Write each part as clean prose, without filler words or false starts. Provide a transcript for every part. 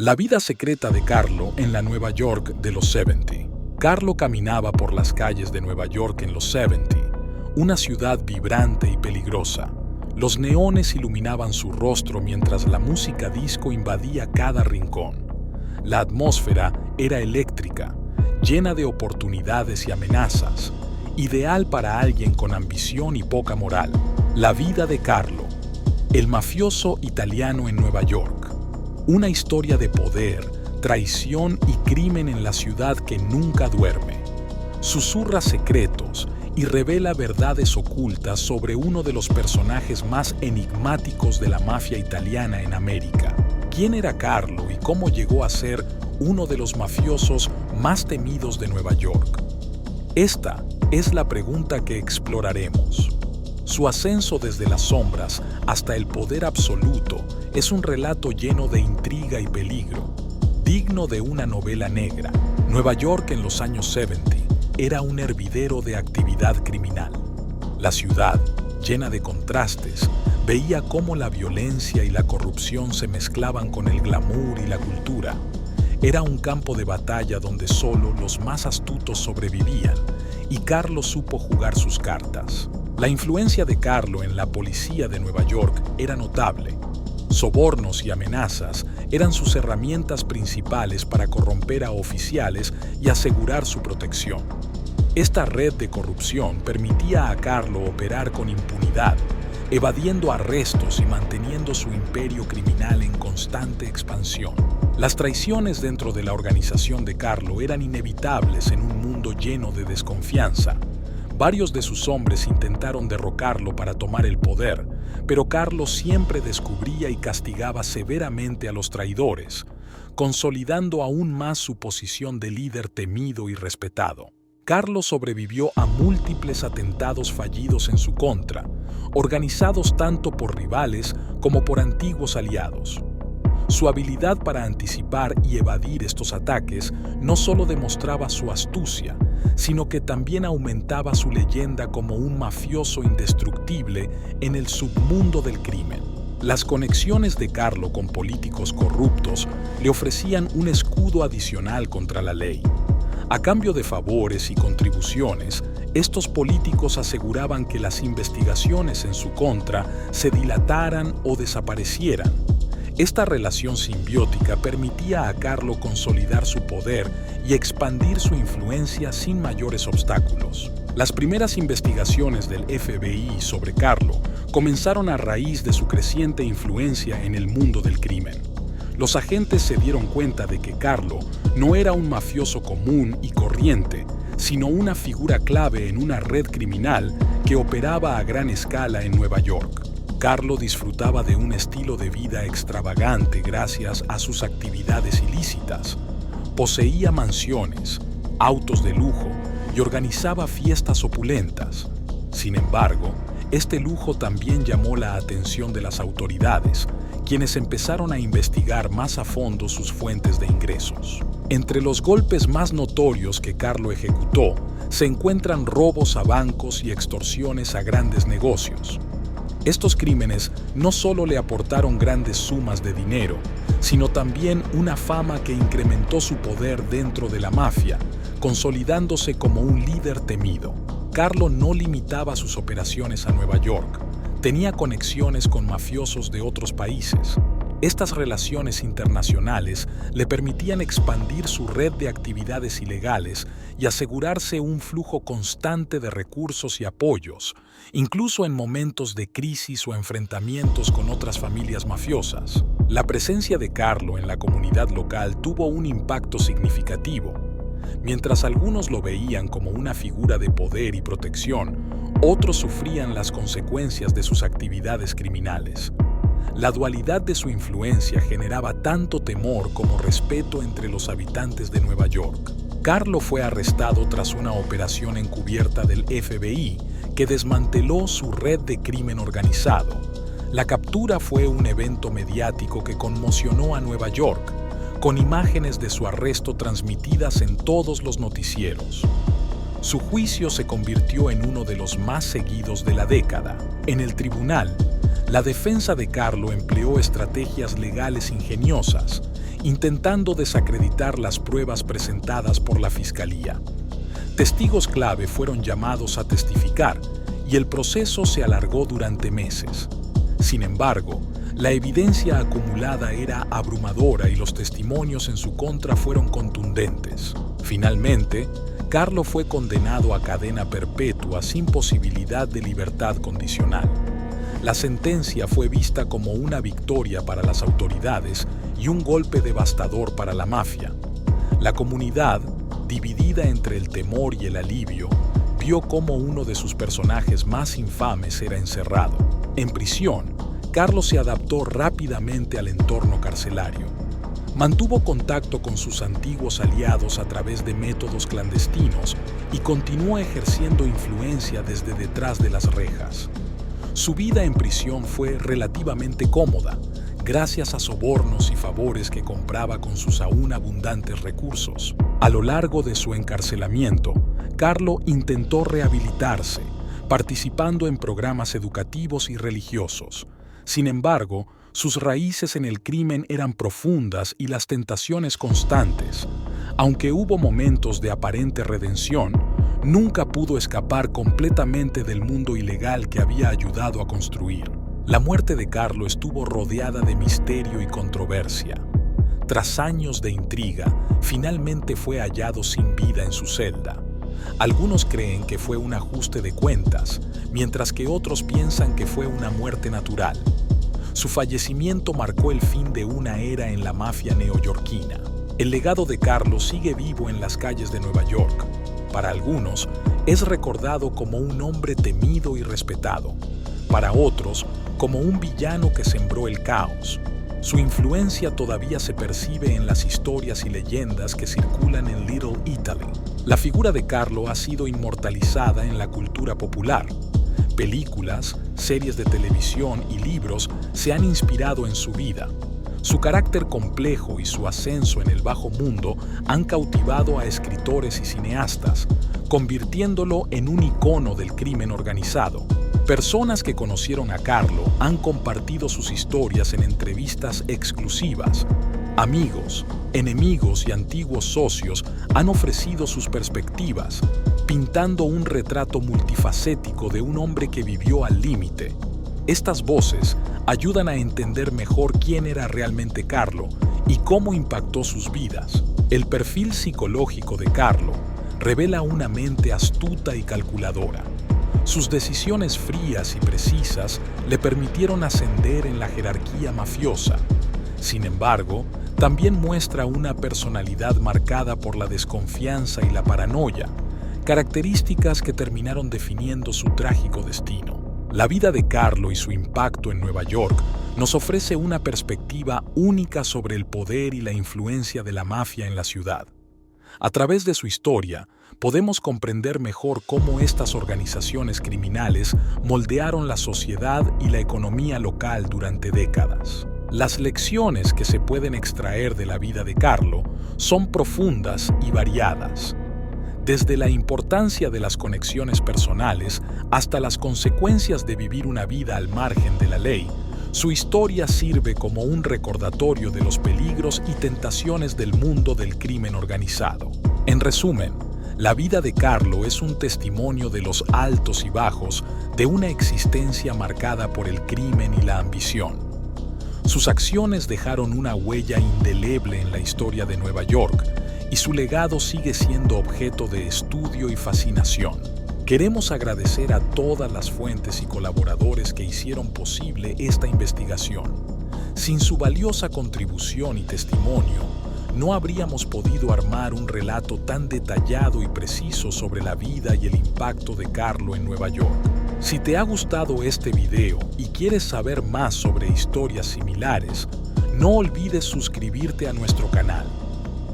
La vida secreta de Carlo en la Nueva York de los 70. Carlo caminaba por las calles de Nueva York en los 70, una ciudad vibrante y peligrosa. Los neones iluminaban su rostro mientras la música disco invadía cada rincón. La atmósfera era eléctrica, llena de oportunidades y amenazas, ideal para alguien con ambición y poca moral. La vida de Carlo, el mafioso italiano en Nueva York. Una historia de poder, traición y crimen en la ciudad que nunca duerme. Susurra secretos y revela verdades ocultas sobre uno de los personajes más enigmáticos de la mafia italiana en América. ¿Quién era Carlo y cómo llegó a ser uno de los mafiosos más temidos de Nueva York? Esta es la pregunta que exploraremos. Su ascenso desde las sombras hasta el poder absoluto es un relato lleno de intriga y peligro, digno de una novela negra. Nueva York en los años 70 era un hervidero de actividad criminal. La ciudad, llena de contrastes, veía cómo la violencia y la corrupción se mezclaban con el glamour y la cultura. Era un campo de batalla donde solo los más astutos sobrevivían, y Carlo supo jugar sus cartas. La influencia de Carlo en la policía de Nueva York era notable. Sobornos y amenazas eran sus herramientas principales para corromper a oficiales y asegurar su protección. Esta red de corrupción permitía a Carlo operar con impunidad, evadiendo arrestos y manteniendo su imperio criminal en constante expansión. Las traiciones dentro de la organización de Carlo eran inevitables en un mundo lleno de desconfianza. Varios de sus hombres intentaron derrocarlo para tomar el poder, pero Carlo siempre descubría y castigaba severamente a los traidores, consolidando aún más su posición de líder temido y respetado. Carlo sobrevivió a múltiples atentados fallidos en su contra, organizados tanto por rivales como por antiguos aliados. Su habilidad para anticipar y evadir estos ataques no solo demostraba su astucia, sino que también aumentaba su leyenda como un mafioso indestructible en el submundo del crimen. Las conexiones de Carlo con políticos corruptos le ofrecían un escudo adicional contra la ley. A cambio de favores y contribuciones, estos políticos aseguraban que las investigaciones en su contra se dilataran o desaparecieran. Esta relación simbiótica permitía a Carlo consolidar su poder y expandir su influencia sin mayores obstáculos. Las primeras investigaciones del FBI sobre Carlo comenzaron a raíz de su creciente influencia en el mundo del crimen. Los agentes se dieron cuenta de que Carlo no era un mafioso común y corriente, sino una figura clave en una red criminal que operaba a gran escala en Nueva York. Carlo disfrutaba de un estilo de vida extravagante gracias a sus actividades ilícitas. Poseía mansiones, autos de lujo y organizaba fiestas opulentas. Sin embargo, este lujo también llamó la atención de las autoridades, quienes empezaron a investigar más a fondo sus fuentes de ingresos. Entre los golpes más notorios que Carlo ejecutó, se encuentran robos a bancos y extorsiones a grandes negocios. Estos crímenes no solo le aportaron grandes sumas de dinero, sino también una fama que incrementó su poder dentro de la mafia, consolidándose como un líder temido. Carlo no limitaba sus operaciones a Nueva York, tenía conexiones con mafiosos de otros países. Estas relaciones internacionales le permitían expandir su red de actividades ilegales y asegurarse un flujo constante de recursos y apoyos, incluso en momentos de crisis o enfrentamientos con otras familias mafiosas. La presencia de Carlo en la comunidad local tuvo un impacto significativo. Mientras algunos lo veían como una figura de poder y protección, otros sufrían las consecuencias de sus actividades criminales. La dualidad de su influencia generaba tanto temor como respeto entre los habitantes de Nueva York. Carlo fue arrestado tras una operación encubierta del FBI que desmanteló su red de crimen organizado. La captura fue un evento mediático que conmocionó a Nueva York, con imágenes de su arresto transmitidas en todos los noticieros. Su juicio se convirtió en uno de los más seguidos de la década. En el tribunal, la defensa de Carlo empleó estrategias legales ingeniosas, intentando desacreditar las pruebas presentadas por la fiscalía. Testigos clave fueron llamados a testificar y el proceso se alargó durante meses. Sin embargo, la evidencia acumulada era abrumadora y los testimonios en su contra fueron contundentes. Finalmente, Carlo fue condenado a cadena perpetua sin posibilidad de libertad condicional. La sentencia fue vista como una victoria para las autoridades y un golpe devastador para la mafia. La comunidad, dividida entre el temor y el alivio, vio cómo uno de sus personajes más infames era encerrado. En prisión, Carlo se adaptó rápidamente al entorno carcelario. Mantuvo contacto con sus antiguos aliados a través de métodos clandestinos y continuó ejerciendo influencia desde detrás de las rejas. Su vida en prisión fue relativamente cómoda, gracias a sobornos y favores que compraba con sus aún abundantes recursos. A lo largo de su encarcelamiento, Carlo intentó rehabilitarse, participando en programas educativos y religiosos. Sin embargo, sus raíces en el crimen eran profundas y las tentaciones constantes. Aunque hubo momentos de aparente redención, nunca pudo escapar completamente del mundo ilegal que había ayudado a construir. La muerte de Carlo estuvo rodeada de misterio y controversia. Tras años de intriga, finalmente fue hallado sin vida en su celda. Algunos creen que fue un ajuste de cuentas, mientras que otros piensan que fue una muerte natural. Su fallecimiento marcó el fin de una era en la mafia neoyorquina. El legado de Carlo sigue vivo en las calles de Nueva York. Para algunos, es recordado como un hombre temido y respetado. Para otros, como un villano que sembró el caos. Su influencia todavía se percibe en las historias y leyendas que circulan en Little Italy. La figura de Carlo ha sido inmortalizada en la cultura popular. Películas, series de televisión y libros se han inspirado en su vida. Su carácter complejo y su ascenso en el bajo mundo han cautivado a escritores y cineastas, convirtiéndolo en un icono del crimen organizado. Personas que conocieron a Carlo han compartido sus historias en entrevistas exclusivas. Amigos, enemigos y antiguos socios han ofrecido sus perspectivas, pintando un retrato multifacético de un hombre que vivió al límite. Estas voces ayudan a entender mejor quién era realmente Carlo y cómo impactó sus vidas. El perfil psicológico de Carlo revela una mente astuta y calculadora. Sus decisiones frías y precisas le permitieron ascender en la jerarquía mafiosa. Sin embargo, también muestra una personalidad marcada por la desconfianza y la paranoia, características que terminaron definiendo su trágico destino. La vida de Carlo y su impacto en Nueva York nos ofrece una perspectiva única sobre el poder y la influencia de la mafia en la ciudad. A través de su historia, podemos comprender mejor cómo estas organizaciones criminales moldearon la sociedad y la economía local durante décadas. Las lecciones que se pueden extraer de la vida de Carlo son profundas y variadas. Desde la importancia de las conexiones personales hasta las consecuencias de vivir una vida al margen de la ley, su historia sirve como un recordatorio de los peligros y tentaciones del mundo del crimen organizado. En resumen, la vida de Carlo es un testimonio de los altos y bajos de una existencia marcada por el crimen y la ambición. Sus acciones dejaron una huella indeleble en la historia de Nueva York y su legado sigue siendo objeto de estudio y fascinación. Queremos agradecer a todas las fuentes y colaboradores que hicieron posible esta investigación. Sin su valiosa contribución y testimonio, no habríamos podido armar un relato tan detallado y preciso sobre la vida y el impacto de Carlo en Nueva York. Si te ha gustado este video y quieres saber más sobre historias similares, no olvides suscribirte a nuestro canal.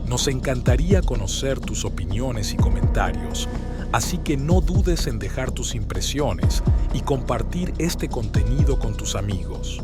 Nos encantaría conocer tus opiniones y comentarios, así que no dudes en dejar tus impresiones y compartir este contenido con tus amigos.